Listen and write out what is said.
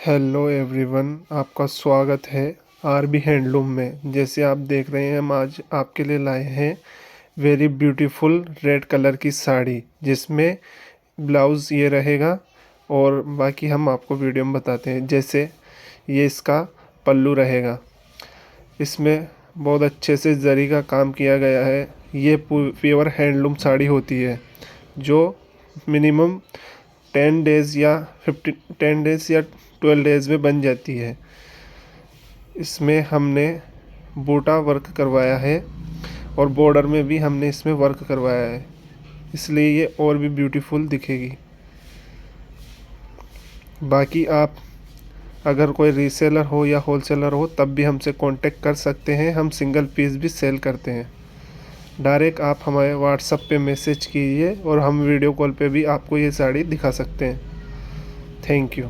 Hello everyone, आपका स्वागत है आरबी हैंडलूम में। जैसे आप देख रहे हैं, हम आज आपके लिए लाए हैं वेरी ब्यूटीफुल रेड कलर की साड़ी, जिसमें ब्लाउज़ ये रहेगा और बाकी हम आपको वीडियो में बताते हैं। जैसे ये इसका पल्लू रहेगा, इसमें बहुत अच्छे से जरी का काम किया गया है। ये प्योर हैंडलूम साड़ी होती है जो मिनिमम 10 डेज़ या 12 डेज़ में बन जाती है। इसमें हमने बूटा वर्क करवाया है और बॉर्डर में भी हमने इसमें वर्क करवाया है, इसलिए ये और भी ब्यूटीफुल दिखेगी। बाकी आप अगर कोई रीसेलर हो या होलसेलर हो तब भी हमसे कांटेक्ट कर सकते हैं। हम सिंगल पीस भी सेल करते हैं। डायरेक्ट आप हमारे व्हाट्सएप पे मैसेज कीजिए और हम वीडियो कॉल पे भी आपको ये साड़ी दिखा सकते हैं। Thank you.